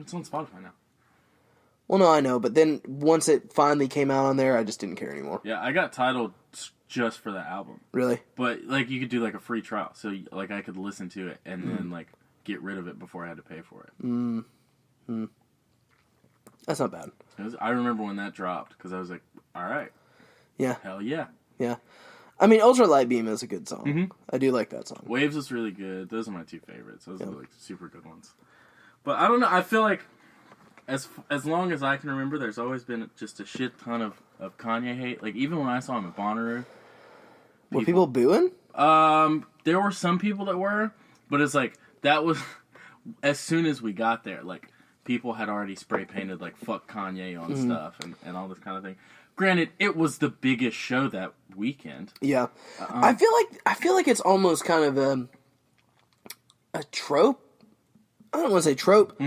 It's on Spotify now. Well, no, I know, but then once it finally came out on there, I just didn't care anymore. Yeah, I got Tidal just for that album. Really? But, like, you could do, like, a free trial. So, like, I could listen to it and then, like, get rid of it before I had to pay for it. That's not bad. I remember when that dropped, because I was like, alright. Yeah. Hell yeah. Yeah. I mean, Ultra Light Beam is a good song. Mm-hmm. I do like that song. Waves is really good. Those are my two favorites. Those are, like, super good ones. But I don't know. I feel like as long as I can remember, there's always been just a shit ton of Kanye hate. Like, even when I saw him at Bonnaroo. Were people booing? There were some people that were, but it's like, that was, as soon as we got there, like, people had already spray painted, like, fuck Kanye on stuff and all this kind of thing. Granted, it was the biggest show that weekend. Yeah. I feel like it's almost kind of a trope. I don't want to say trope,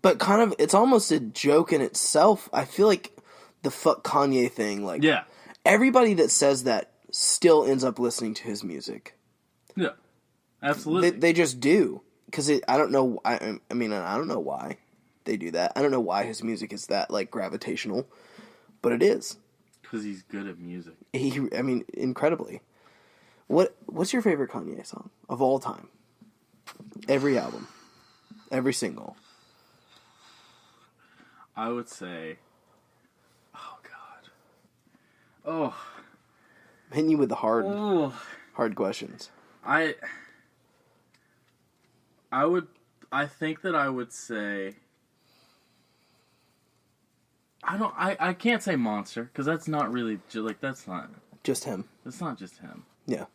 but kind of, it's almost a joke in itself. I feel like the fuck Kanye thing, like, everybody that says that still ends up listening to his music. Yeah, absolutely. They just do. Because I don't know, I mean, I don't know why they do that. I don't know why his music is that, like, gravitational, but it is. Because he's good at music. I mean, incredibly. What's your favorite Kanye song of all time? Every album. Every single. I would say, oh God. Oh. I'm hitting you with the hard questions. I think that I would say, I can't say Monster, because that's not really, that's not. Just him. That's not just him. Yeah.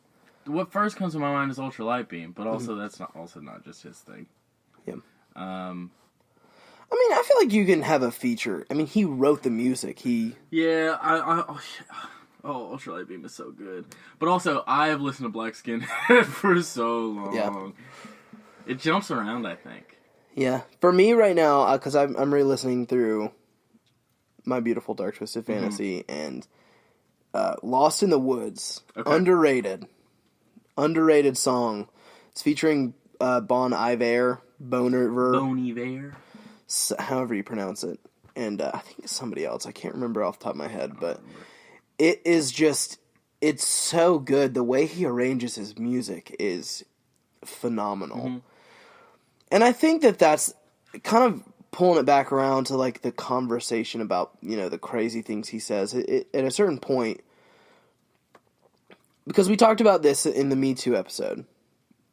What first comes to my mind is Ultra Light Beam, but also that's not just his thing. Yeah. I mean, I feel like you can have a feature. I mean, he wrote the music. Yeah, Ultra Light Beam is so good. But also, I have listened to Black Skinhead for so long. Yeah. It jumps around, I think. Yeah. For me right now, because I'm re-listening through My Beautiful Dark Twisted Fantasy and Lost in the Woods. Okay. Underrated song. It's featuring Bon Iver. Bon Iver. However you pronounce it. And I think it's somebody else. I can't remember off the top of my head. But it is just, it's so good. The way he arranges his music is phenomenal. Mm-hmm. And I think that's kind of pulling it back around to, like, the conversation about, you know, the crazy things he says. At a certain point, because we talked about this in the Me Too episode,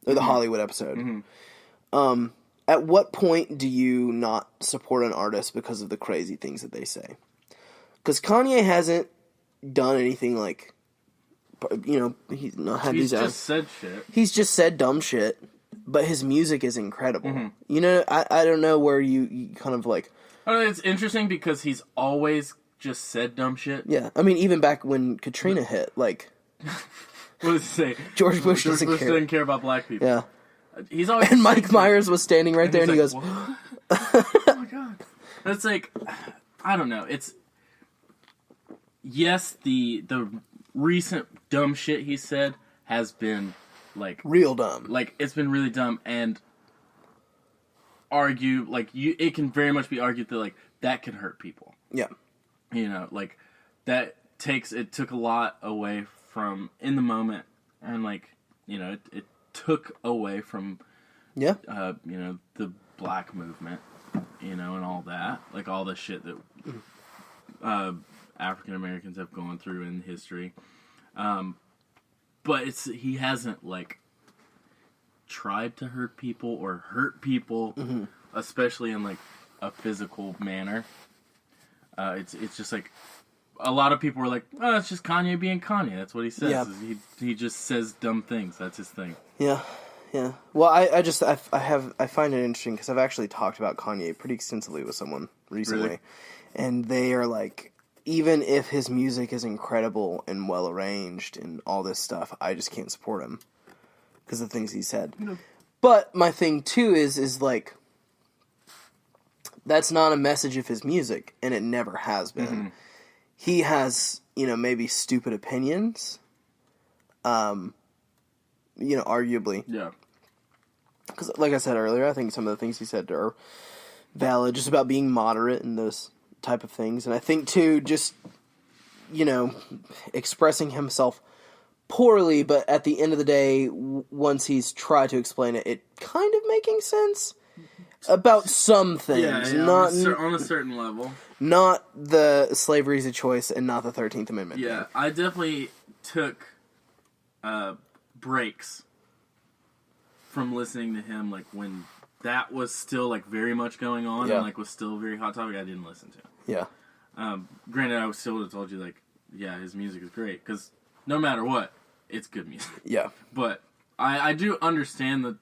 or the Hollywood episode. Mm-hmm. At what point do you not support an artist because of the crazy things that they say? Because Kanye hasn't done anything like, you know, he's not had these. He's just said shit. He's just said dumb shit, but his music is incredible. Mm-hmm. You know, I don't know where you kind of like. I don't know, it's interesting because he's always just said dumb shit. Yeah, I mean, even back when Katrina hit, like. What does he say? George Bush doesn't care about black people. Yeah. He's always and Mike Myers was standing right there, and he goes, "Oh my god!" That's like, I don't know. It's yes, the recent dumb shit he said has been like real dumb. Like it's been really dumb, and it can very much be argued that like that can hurt people. Yeah, you know, like that took a lot away from in the moment, and like you know it took away from, you know, the black movement, you know, and all that, like all the shit that African Americans have gone through in history. But he hasn't like tried to hurt people or hurt people, especially in like a physical manner. It's just like a lot of people were like, "Oh, it's just Kanye being Kanye. That's what he says. Yeah. He just says dumb things. That's his thing." Yeah, yeah. Well, I find it interesting because I've actually talked about Kanye pretty extensively with someone recently, really? And they are like, even if his music is incredible and well arranged and all this stuff, I just can't support him because of the things he said. No. But my thing too is like, that's not a message of his music, and it never has been. Mm-hmm. He has, you know, maybe stupid opinions, you know, arguably. Yeah. Because, like I said earlier, I think some of the things he said are valid, just about being moderate and those type of things. And I think, too, just, expressing himself poorly, but at the end of the day, once he's tried to explain it, it kind of making sense about some things. Not on a certain level. Not the slavery is a choice and not the 13th Amendment. Yeah, I definitely took breaks from listening to him, like, when that was still, like, very much going on and, like, was still a very hot topic. I didn't listen to him. Yeah. Granted, I still would have told you, like, yeah, his music is great, because no matter what, it's good music. Yeah. But I do understand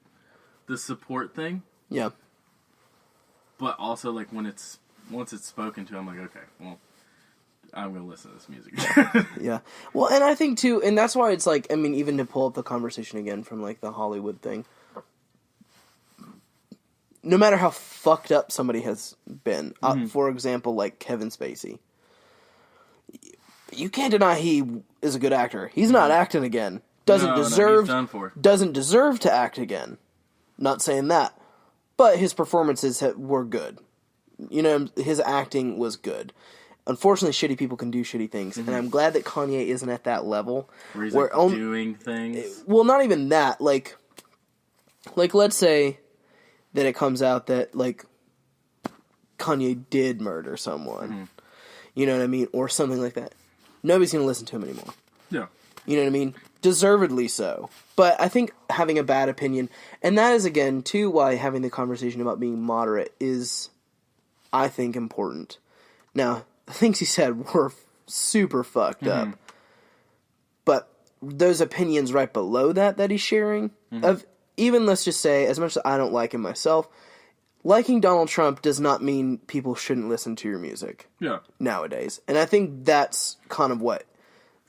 the support thing. Yeah. But also, like, once it's spoken to, I'm like, okay, well, I'm going to listen to this music. Yeah. Well, and I think, too, and that's why it's like, I mean, even to pull up the conversation again from, like, the Hollywood thing, no matter how fucked up somebody has been, for example, like Kevin Spacey, you can't deny he is a good actor. He's not acting again. Doesn't deserve to act again. Not saying that. But his performances were good. His acting was good. Unfortunately, shitty people can do shitty things, and I'm glad that Kanye isn't at that level. Where he's doing things. Well, not even that. Like, let's say that it comes out that, like, Kanye did murder someone. You know what I mean? Or something like that. Nobody's going to listen to him anymore. Yeah. You know what I mean? Deservedly so. But I think having a bad opinion, and that is, again, too, why having the conversation about being moderate is, I think, important. Now, the things he said were super fucked up. But those opinions right below that he's sharing, of even, let's just say, as much as I don't like him myself, liking Donald Trump does not mean people shouldn't listen to your music. Yeah. Nowadays. And I think that's kind of what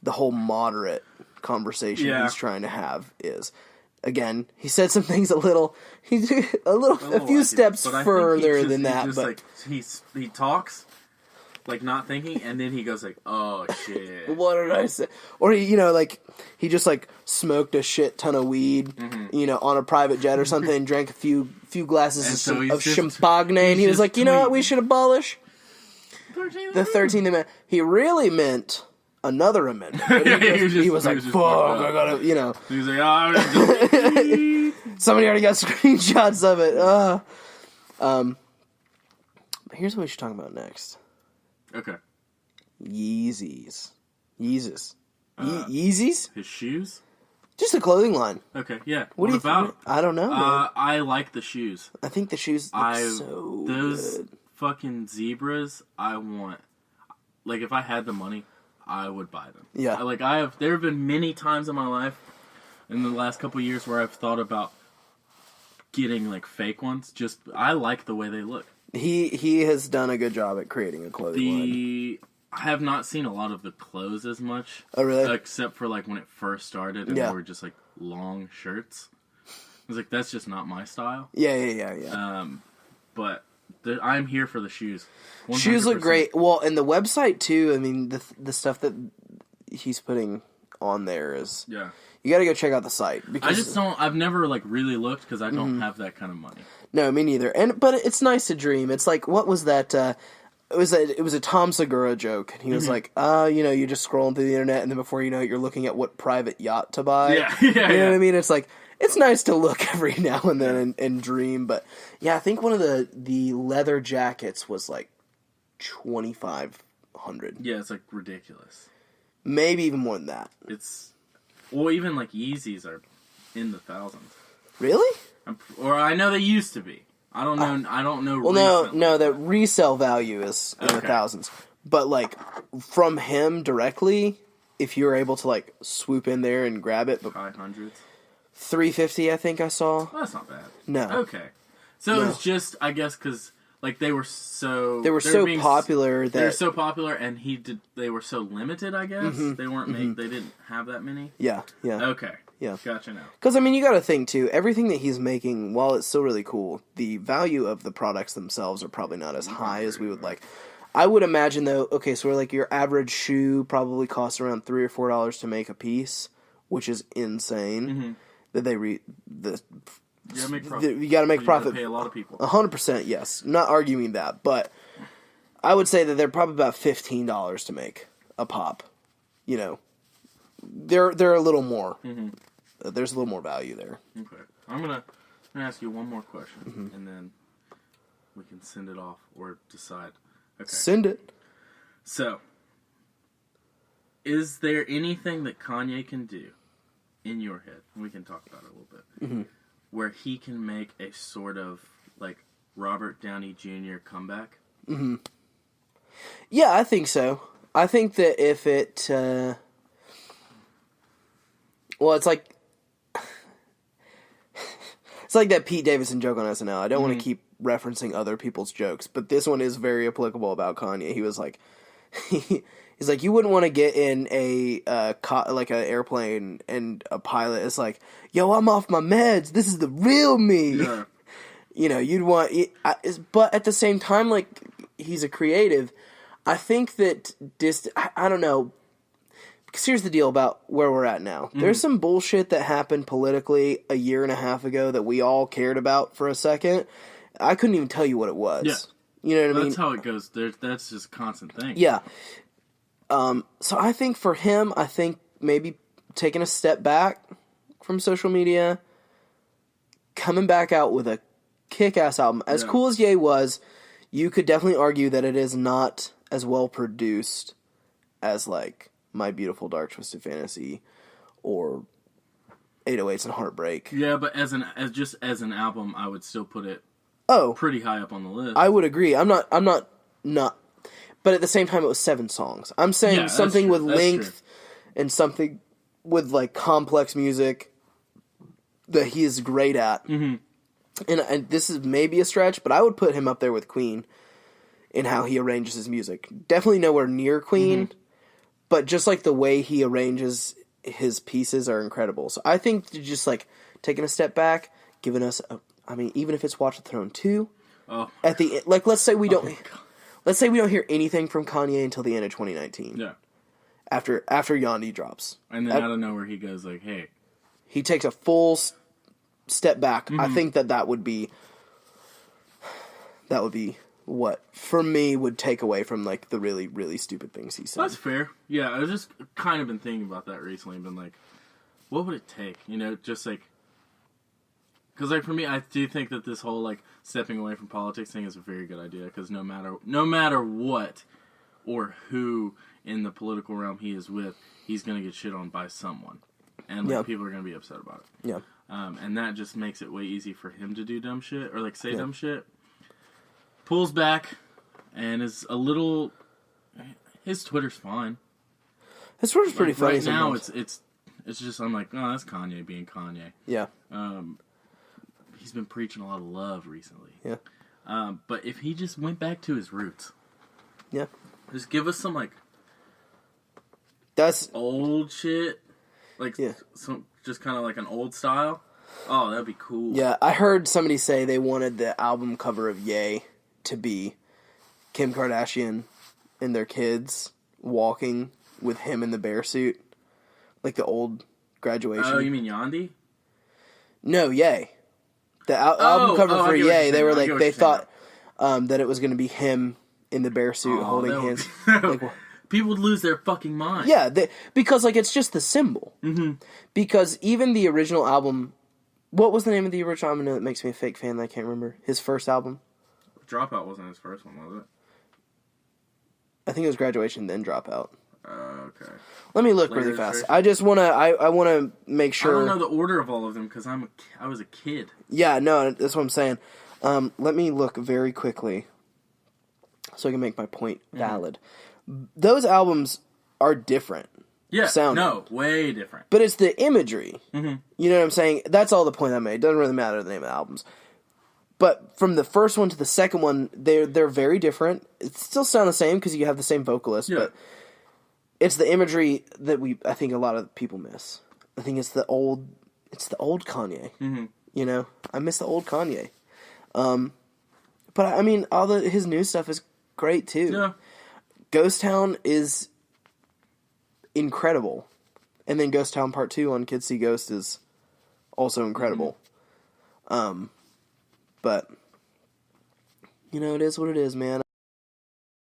the whole moderate conversation he's trying to have is. Again, he said some things a few steps further than that. Just, but like, he talks, like, not thinking, and then he goes like, "Oh shit, what did I say?" Or he just like smoked a shit ton of weed, on a private jet or something, and drank a few glasses of champagne, and he was like, "You know what? We should abolish the 13th Amendment." He really meant another amendment. He was like, "Fuck, I gotta," He was like, "Oh." Somebody already got screenshots of it. But here's what we should talk about next. Okay. Yeezys. Yeezus. His shoes? Just a clothing line. Okay, yeah. What about? I don't know. I like the shoes. I think the shoes look so those good. Fucking zebras, I want. Like, if I had the money, I would buy them. Yeah. There have been many times in my life, in the last couple of years, where I've thought about getting, like, fake ones. Just, I like the way they look. He has done a good job at creating a clothing line. I have not seen a lot of the clothes as much. Oh, really? Except for, like, when it first started and they were just, like, long shirts. I was like, that's just not my style. Yeah. But I'm here for the shoes. 100%. Shoes look great. Well, and the website, too, I mean, the stuff that he's putting on there is... Yeah. You gotta go check out the site. Because I've never, like, really looked because I don't have that kind of money. No, me neither. But it's nice to dream. It's like, what was that? It was a Tom Segura joke, and he was like, you're just scrolling through the internet, and then before you know it, you're looking at what private yacht to buy. Yeah, you know what I mean? It's like, it's nice to look every now and then and dream. But yeah, I think one of the leather jackets was like $2,500. Yeah, it's like ridiculous. Maybe even more than that. Even like Yeezys are in the thousands. Really? I know they used to be. I don't know. I don't know. Well, no. The resale value is in the thousands. But like from him directly, if you're able to like swoop in there and grab it, high hundreds. $350, I think I saw. Well, that's not bad. No. Okay. So it's just, I guess, because like they were so popular that they were so popular, and they were so limited. I guess they weren't they didn't have that many. Yeah. Okay. Yeah. Gotcha now. Because, I mean, you got to think, too, everything that he's making, while it's still really cool, the value of the products themselves are probably not as high as we would like. I would imagine, though, okay, so like your average shoe probably costs around $3 or $4 to make a piece, which is insane. That the You got to make profit. Pay a lot of people. 100%, yes. Not arguing that, but I would say that they're probably about $15 to make a pop. You know, they're a little more. Mm-hmm. There's a little more value there. Okay, I'm gonna ask you one more question, and then we can send it off or decide. Okay. Send it. So, is there anything that Kanye can do in your head? We can talk about it a little bit. Where he can make a sort of like Robert Downey Jr. comeback? Yeah, I think so. I think that if it, well, it's like that Pete Davidson joke on SNL. I don't want to keep referencing other people's jokes, but this one is very applicable about Kanye. He was like, he's like, you wouldn't want to get in like an airplane and a pilot is like, yo, I'm off my meds. This is the real me. Yeah. You know, you'd want, but at the same time, like, he's a creative. I think that I don't know. Because here's the deal about where we're at now. There's some bullshit that happened politically a year and a half ago that we all cared about for a second. I couldn't even tell you what it was. Yeah. You know what I mean? That's how it goes. That's just a constant thing. Yeah. So I think for him, maybe taking a step back from social media, coming back out with a kick-ass album. As cool as Ye was, you could definitely argue that it is not as well produced as, like, My Beautiful Dark Twisted Fantasy or 808s and Heartbreak. Yeah, but as an album, I would still put it pretty high up on the list. I would agree. I'm not but at the same time it was 7 songs. I'm saying something with length and something with like complex music that he is great at. Mm-hmm. And this is maybe a stretch, but I would put him up there with Queen in how he arranges his music. Definitely nowhere near Queen, but just like the way he arranges his pieces are incredible. So I think just like taking a step back, giving us even if it's Watch the Throne 2, at the like let's say we don't hear anything from Kanye until the end of 2019. Yeah. After Yandhi drops. And then out of nowhere he goes like, "Hey." He takes a full step back. I think that would be what for me would take away from like the really, really stupid things he said. That's fair. Yeah, I've just kind of been thinking about that recently. Been like, what would it take? You know, just like, because like for me, I do think that this whole like stepping away from politics thing is a very good idea. Because no matter what or who in the political realm he is with, he's gonna get shit on by someone, and like people are gonna be upset about it. Yeah. And that just makes it way easy for him to do dumb shit or like say dumb shit. Pulls back, and is a little. His Twitter's fine. His Twitter's pretty funny. Right now, it's just I'm like, oh, that's Kanye being Kanye. Yeah. He's been preaching a lot of love recently. Yeah. But if he just went back to his roots. Yeah. Just give us some like. That's old shit, like some just kind of like an old style. Oh, that'd be cool. Yeah, I heard somebody say they wanted the album cover of Ye to be Kim Kardashian and their kids walking with him in the bear suit, like the old Graduation. Oh, you mean Yandhi? No, Ye. The album cover for Ye, they were like they thought that it was going to be him in the bear suit holding hands. Like, people would lose their fucking mind. Yeah, because like it's just the symbol. Mm-hmm. Because even the original album, what was the name of the original album that makes me a fake fan that I can't remember? His first album? Dropout wasn't his first one, was it? I think it was Graduation, then Dropout. Okay. Let me look really fast. I just want to, I want to make sure. I don't know the order of all of them because I was a kid. Yeah, no, that's what I'm saying. Let me look very quickly so I can make my point valid. Those albums are different. Yeah, no, way different. But it's the imagery. Mm-hmm. You know what I'm saying? That's all the point I made. It doesn't really matter the name of the albums. But from the first one to the second one, they're very different. It still sound the same because you have the same vocalist, but it's the imagery that I think a lot of people miss. I think it's the old Kanye. Mm-hmm. You know, I miss the old Kanye. But I mean, his new stuff is great too. Yeah. Ghost Town is incredible. And then Ghost Town Part 2 on Kids See Ghost is also incredible. But, you know, it is what it is, man.